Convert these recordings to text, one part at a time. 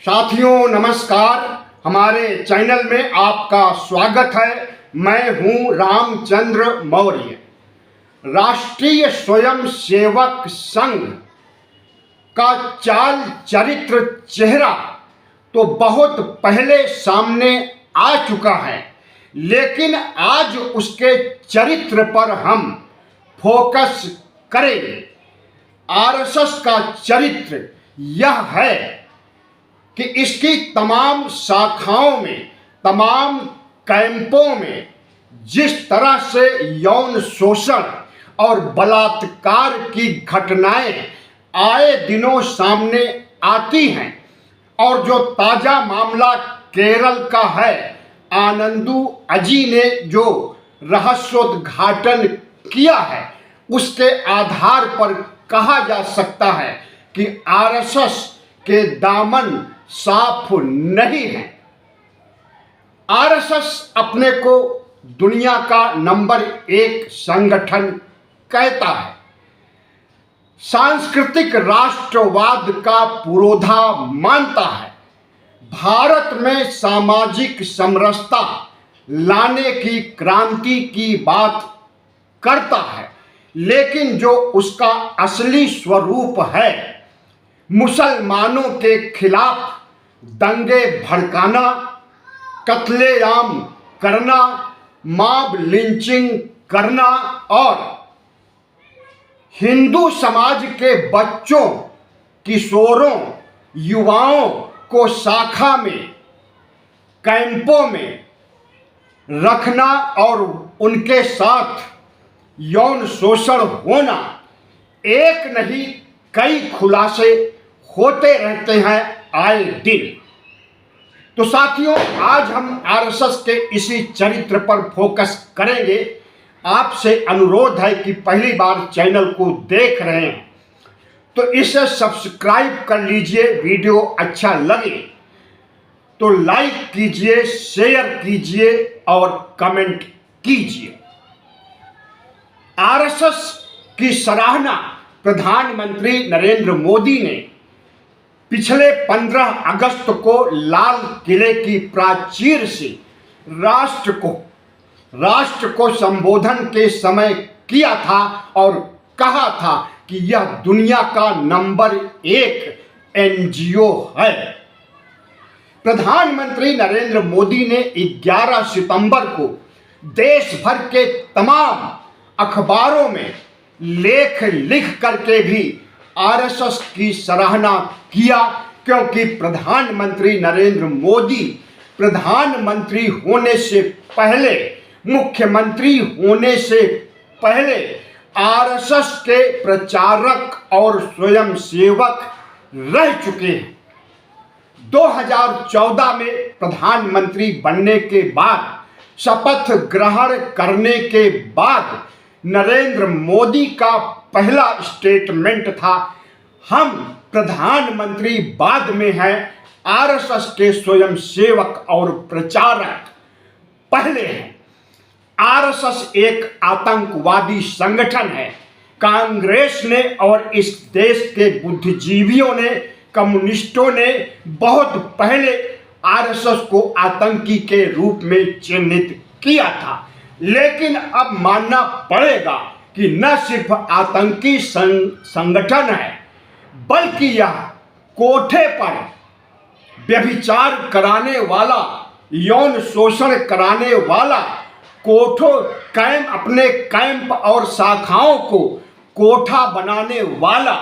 साथियों नमस्कार, हमारे चैनल में आपका स्वागत है। मैं हूं रामचंद्र मौर्य। राष्ट्रीय स्वयंसेवक संघ का चाल चरित्र चेहरा तो बहुत पहले सामने आ चुका है, लेकिन आज उसके चरित्र पर हम फोकस करेंगे। आरएसएस का चरित्र यह है कि इसकी तमाम शाखाओं में, तमाम कैंपों में जिस तरह से यौन शोषण और बलात्कार की घटनाएं आए दिनों सामने आती हैं, और जो ताजा मामला केरल का है, आनंदू अजी ने जो रहस्योद्घाटन किया है, उसके आधार पर कहा जा सकता है कि आरएसएस के दामन साफ नहीं है। आरएसएस अपने को दुनिया का नंबर 1 संगठन कहता है। सांस्कृतिक राष्ट्रवाद का पुरोधा मानता है। भारत में सामाजिक समरसता लाने की क्रांति की बात करता है, लेकिन जो उसका असली स्वरूप है, मुसलमानों के खिलाफ दंगे भड़काना, कत्लेआम करना, मॉब लिंचिंग करना और हिंदू समाज के बच्चों, किशोरों, युवाओं को शाखा में, कैंपों में रखना और उनके साथ यौन शोषण होना, एक नहीं कई खुलासे होते रहते हैं आए दिन। तो साथियों, आज हम आरएसएस के इसी चरित्र पर फोकस करेंगे। आपसे अनुरोध है कि पहली बार चैनल को देख रहे हैं तो इसे सब्सक्राइब कर लीजिए। वीडियो अच्छा लगे तो लाइक कीजिए, शेयर कीजिए और कमेंट कीजिए। आरएसएस की सराहना प्रधानमंत्री नरेंद्र मोदी ने पिछले 15 अगस्त को लाल किले की प्राचीर से राष्ट्र को संबोधन के समय किया था और कहा था कि यह दुनिया का नंबर 1 एनजीओ है। प्रधानमंत्री नरेंद्र मोदी ने 11 सितंबर को देश भर के तमाम अखबारों में लेख लिख करके भी आरएसएस की सराहना किया, क्योंकि प्रधानमंत्री नरेंद्र मोदी प्रधानमंत्री होने से पहले, मुख्यमंत्री होने से पहले आरएसएस के प्रचारक और स्वयंसेवक रह चुके हैं। 2014 में प्रधानमंत्री बनने के बाद, शपथ ग्रहण करने के बाद नरेंद्र मोदी का पहला स्टेटमेंट था, हम प्रधानमंत्री बाद में हैं, आरएसएस के स्वयंसेवक और प्रचारक पहले हैं। आरएसएस एक आतंकवादी संगठन है। कांग्रेस ने और इस देश के बुद्धिजीवियों ने, कम्युनिस्टों ने बहुत पहले आरएसएस को आतंकी के रूप में चिन्हित किया था, लेकिन अब मानना पड़ेगा कि न सिर्फ आतंकी संगठन है, बल्कि यह कोठे पर व्यभिचार कराने वाला, यौन शोषण कराने वाला, अपने कैंप और शाखाओं को कोठा बनाने वाला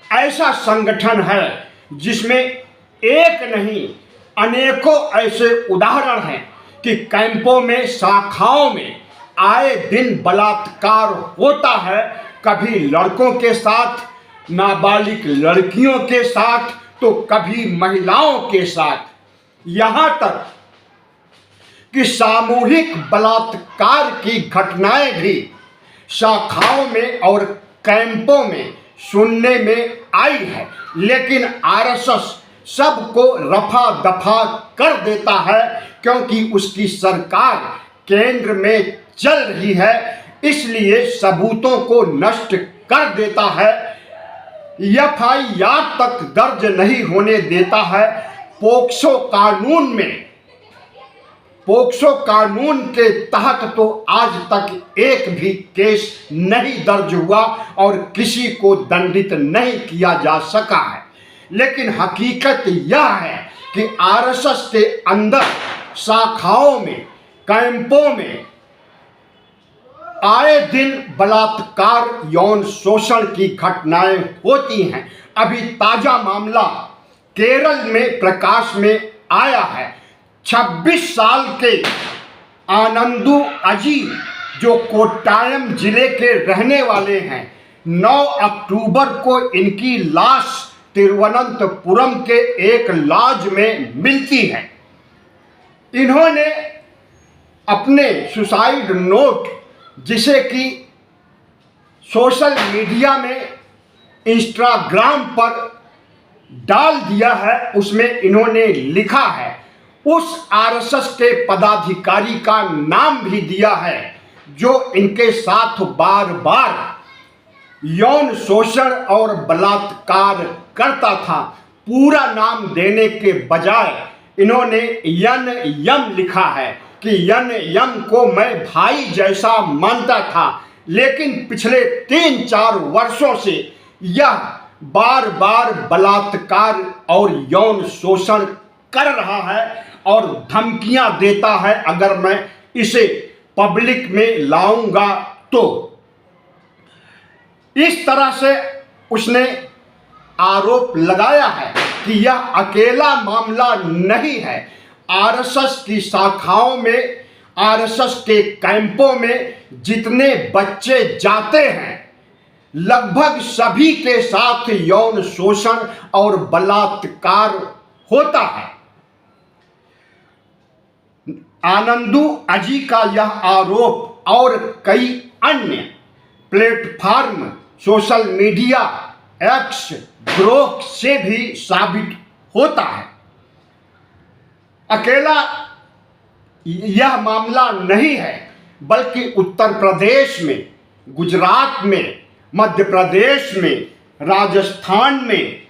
ऐसा संगठन है, जिसमें एक नहीं अनेकों ऐसे उदाहरण हैं कि कैंपों में, शाखाओं में आए दिन बलात्कार होता है। कभी लड़कों के साथ, नाबालिग लड़कियों के साथ, तो कभी महिलाओं के साथ, यहाँ तक कि सामूहिक बलात्कार की घटनाएं भी शाखाओं में और कैंपों में सुनने में आई है। लेकिन आरएसएस सबको रफा दफा कर देता है, क्योंकि उसकी सरकार केंद्र में चल रही है, इसलिए सबूतों को नष्ट कर देता है, एफआईआर तक दर्ज नहीं होने देता है, पोक्सो कानून के तहत तो आज तक एक भी केस नहीं दर्ज हुआ और किसी को दंडित नहीं किया जा सका है। लेकिन हकीकत यह है कि आरएसएस के अंदर शाखाओं में, कैंपों में आए दिन बलात्कार, यौन शोषण की घटनाएं होती हैं। अभी ताजा मामला केरल में प्रकाश में आया है। 26 साल के आनंदू अजी, जो कोट्टायम जिले के रहने वाले हैं, 9 अक्टूबर को इनकी लाश तिरुवनंतपुरम के एक लॉज में मिलती है। इन्होंने अपने सुसाइड नोट, जिसे कि सोशल मीडिया में, इंस्टाग्राम पर डाल दिया है, उसमें इन्होंने लिखा है, उस आरएसएस के पदाधिकारी का नाम भी दिया है जो इनके साथ बार बार यौन शोषण और बलात्कार करता था। पूरा नाम देने के बजाय इन्होंने यन यम लिखा है कि यन यम को मैं भाई जैसा मानता था, लेकिन पिछले 3-4 वर्षों से यह बार बार बलात्कार और यौन शोषण कर रहा है और धमकियां देता है अगर मैं इसे पब्लिक में लाऊंगा तो। इस तरह से उसने आरोप लगाया है कि यह अकेला मामला नहीं है। आरएसएस की शाखाओं में, आरएसएस के कैंपों में जितने बच्चे जाते हैं, लगभग सभी के साथ यौन शोषण और बलात्कार होता है। आनंदू अजी का यह आरोप और कई अन्य platform, social media, x, Grok से भी साबित होता है। अकेला यह मामला नहीं है, बल्कि उत्तर प्रदेश में, गुजरात में, मध्य प्रदेश में, राजस्थान में,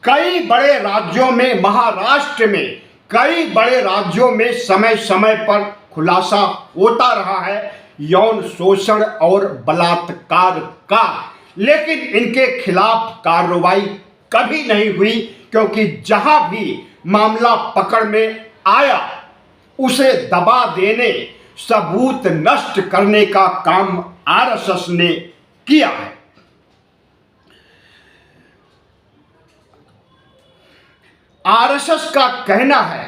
कई बड़े राज्यों में, महाराष्ट्र में, कई बड़े राज्यों में समय समय पर खुलासा होता रहा है यौन शोषण और बलात्कार का। लेकिन इनके खिलाफ कार्रवाई कभी नहीं हुई, क्योंकि जहां भी मामला पकड़ में आया उसे दबा देने, सबूत नष्ट करने का काम आरएसएस ने किया है। आरएसएस का कहना है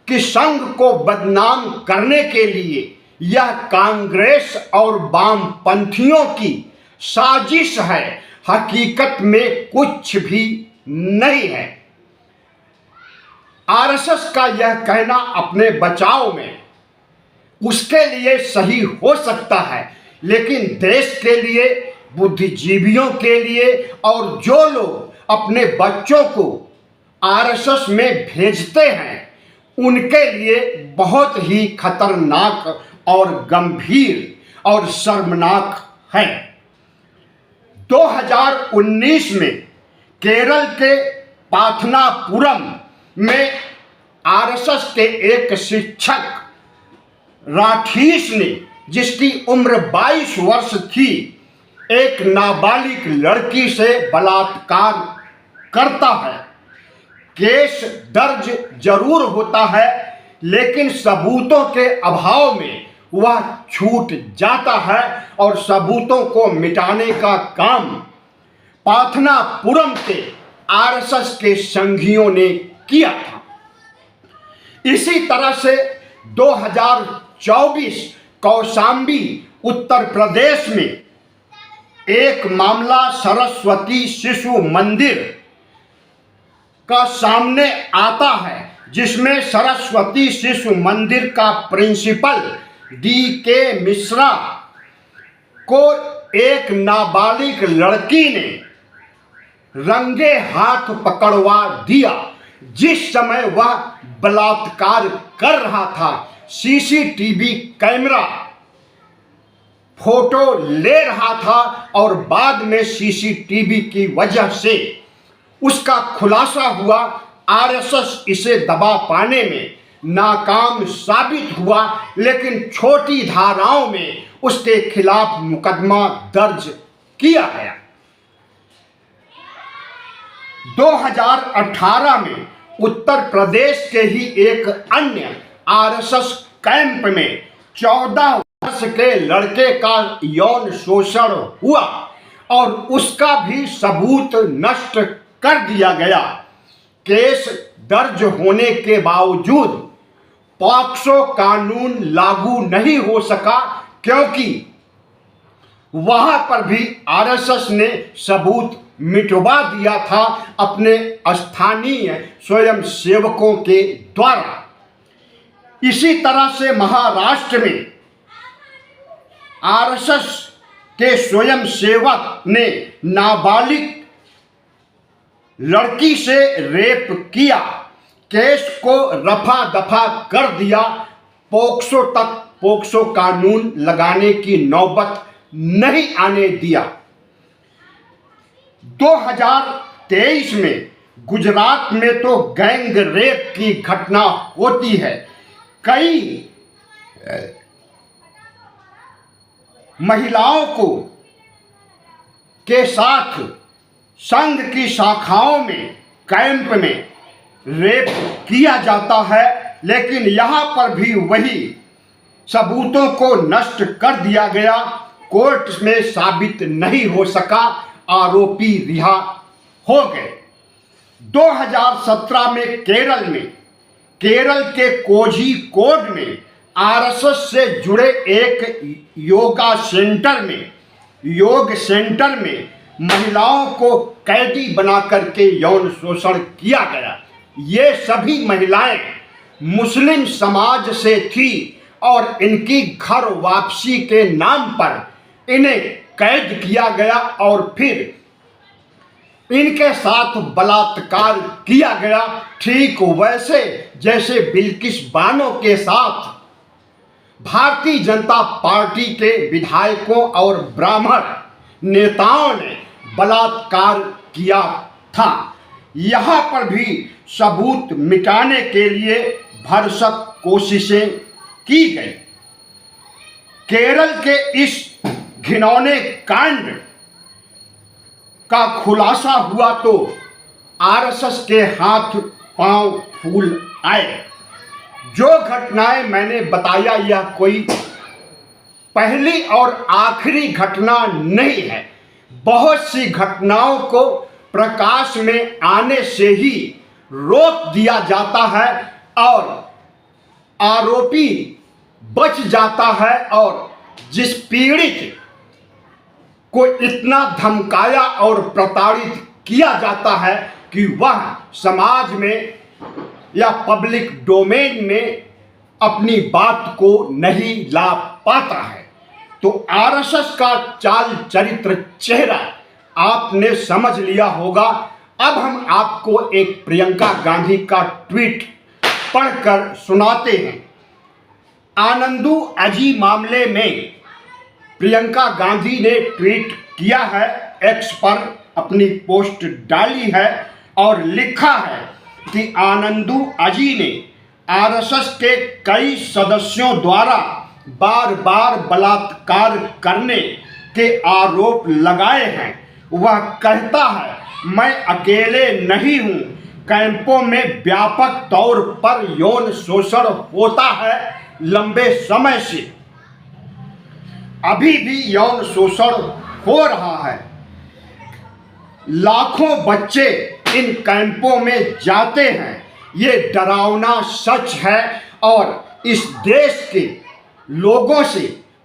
कि संघ को बदनाम करने के लिए यह कांग्रेस और वामपंथियों की साजिश है। हकीकत में कुछ भी नहीं है। आरएसएस का यह कहना अपने बचाव में उसके लिए सही हो सकता है, लेकिन देश के लिए, बुद्धिजीवियों के लिए और जो लोग अपने बच्चों को आरएसएस में भेजते हैं, उनके लिए बहुत ही खतरनाक और गंभीर और शर्मनाक है। 2019 में केरल के पाथनापुरम में आरएसएस के एक शिक्षक राठीस ने, जिसकी उम्र 22 वर्ष थी, एक नाबालिग लड़की से बलात्कार करता है। केस दर्ज जरूर होता है, लेकिन सबूतों के अभाव में वह छूट जाता है और सबूतों को मिटाने का काम पाथनापुरम के आरएसएस के संघियों ने किया था। इसी तरह से 2024 कौशाम्बी उत्तर प्रदेश में एक मामला सरस्वती शिशु मंदिर का सामने आता है, जिसमें सरस्वती शिशु मंदिर का प्रिंसिपल DK मिश्रा को एक नाबालिग लड़की ने रंगे हाथ पकड़वा दिया। जिस समय वह बलात्कार कर रहा था, CCTV कैमरा फोटो ले रहा था और बाद में CCTV की वजह से उसका खुलासा हुआ आरएसएस इसे दबा पाने में नाकाम साबित हुआ, लेकिन छोटी धाराओं में उसके खिलाफ मुकदमा दर्ज किया गया। 2018 में उत्तर प्रदेश के ही एक अन्य आरएसएस कैंप में 14 वर्ष के लड़के का यौन शोषण हुआ और उसका भी सबूत नष्ट कर दिया गया। केस दर्ज होने के बावजूद पॉक्सो कानून लागू नहीं हो सका, क्योंकि वहां पर भी आरएसएस ने सबूत मिटवा दिया था अपने स्थानीय स्वयंसेवकों के द्वारा। इसी तरह से महाराष्ट्र में आरएसएस के स्वयंसेवक ने नाबालिग लड़की से रेप किया, केस को रफा दफा कर दिया, पोक्सो कानून लगाने की नौबत नहीं आने दिया। 2023 में गुजरात में तो गैंग रेप की घटना होती है। कई महिलाओं को के साथ संघ की शाखाओं में कैंप में रेप किया जाता है, लेकिन यहाँ पर भी वही सबूतों को नष्ट कर दिया गया। कोर्ट में साबित नहीं हो सका, आरोपी रिहा हो गए। 2017 में केरल के कोझिकोड में आरएसएस से जुड़े एक योग सेंटर में महिलाओं को कैदी बना करके यौन शोषण किया गया। ये सभी महिलाएं मुस्लिम समाज से थी और इनकी घर वापसी के नाम पर इन्हें कैद किया गया और फिर इनके साथ बलात्कार किया गया, ठीक वैसे जैसे बिल्किस बानो के साथ भारतीय जनता पार्टी के विधायकों और ब्राह्मण नेताओं ने बलात्कार किया था। यहाँ पर भी सबूत मिटाने के लिए भरसक कोशिशें की गई। केरल के इस घिनौने कांड का खुलासा हुआ तो आरएसएस के हाथ पांव फूल आए। जो घटनाएं मैंने बताया यह कोई पहली और आखिरी घटना नहीं है। बहुत सी घटनाओं को प्रकाश में आने से ही रोक दिया जाता है और आरोपी बच जाता है, और जिस पीड़ित को इतना धमकाया और प्रताड़ित किया जाता है कि वह समाज में या पब्लिक डोमेन में अपनी बात को नहीं ला पाता है। तो आरएसएस का चाल चरित्र चेहरा आपने समझ लिया होगा। अब हम आपको एक प्रियंका गांधी का ट्वीट पढ़कर सुनाते हैं। आनंदू अजी मामले में प्रियंका गांधी ने ट्वीट किया है, एक्स पर अपनी पोस्ट डाली है और लिखा है कि आनंदू अजी ने आरएसएस के कई सदस्यों द्वारा बार बार बलात्कार करने के आरोप लगाए हैं। वह कहता है, मैं अकेले नहीं हूं, कैंपों में व्यापक तौर पर यौन शोषण होता है लंबे समय से, अभी भी यौन शोषण हो रहा है। लाखों बच्चे इन कैंपों में जाते हैं। ये डरावना सच है और इस देश के लोगों से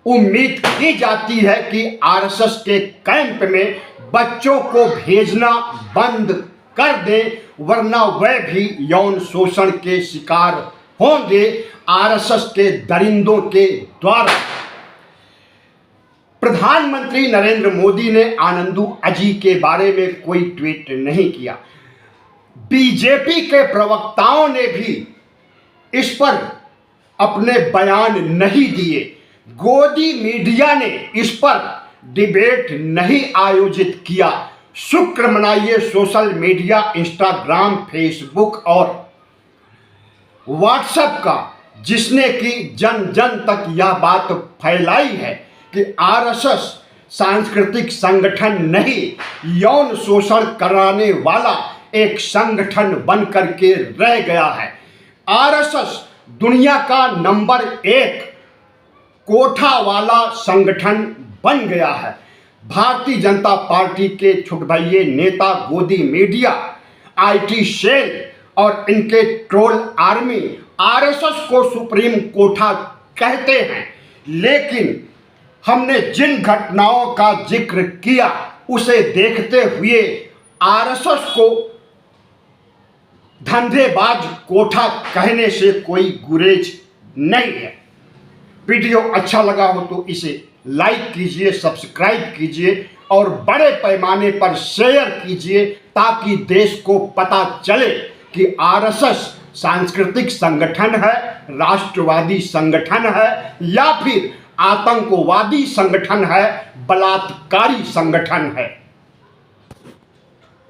उम्मीद की जाती है कि आरएसएस के कैंप में बच्चों को भेजना बंद कर दे, वरना वह भी यौन शोषण के शिकार होंगे आरएसएस के दरिंदों के द्वारा। प्रधानमंत्री नरेंद्र मोदी ने आनंदू अजी के बारे में कोई ट्वीट नहीं किया। बीजेपी के प्रवक्ताओं ने भी इस पर अपने बयान नहीं दिए। गोदी मीडिया ने इस पर डिबेट नहीं आयोजित किया। शुक्र मनाइए सोशल मीडिया, इंस्टाग्राम, फेसबुक और व्हाट्सएप का, जिसने कि जन जन तक यह बात फैलाई है कि आरएसएस सांस्कृतिक संगठन नहीं, यौन शोषण कराने वाला एक संगठन बन करके रह गया है। आरएसएस दुनिया का नंबर 1 कोठा वाला संगठन बन गया है। भारतीय जनता पार्टी के छुटभइये नेता, गोदी मीडिया, आईटी सेल और इनके ट्रोल आर्मी आरएसएस को सुप्रीम कोठा कहते हैं, लेकिन हमने जिन घटनाओं का जिक्र किया उसे देखते हुए आरएसएस को धंधेबाज कोठा कहने से कोई गुरेज नहीं है। वीडियो अच्छा लगा हो तो इसे लाइक कीजिए, सब्सक्राइब कीजिए और बड़े पैमाने पर शेयर कीजिए, ताकि देश को पता चले कि आरएसएस सांस्कृतिक संगठन है, राष्ट्रवादी संगठन है या फिर आतंकवादी संगठन है, बलात्कारी संगठन है।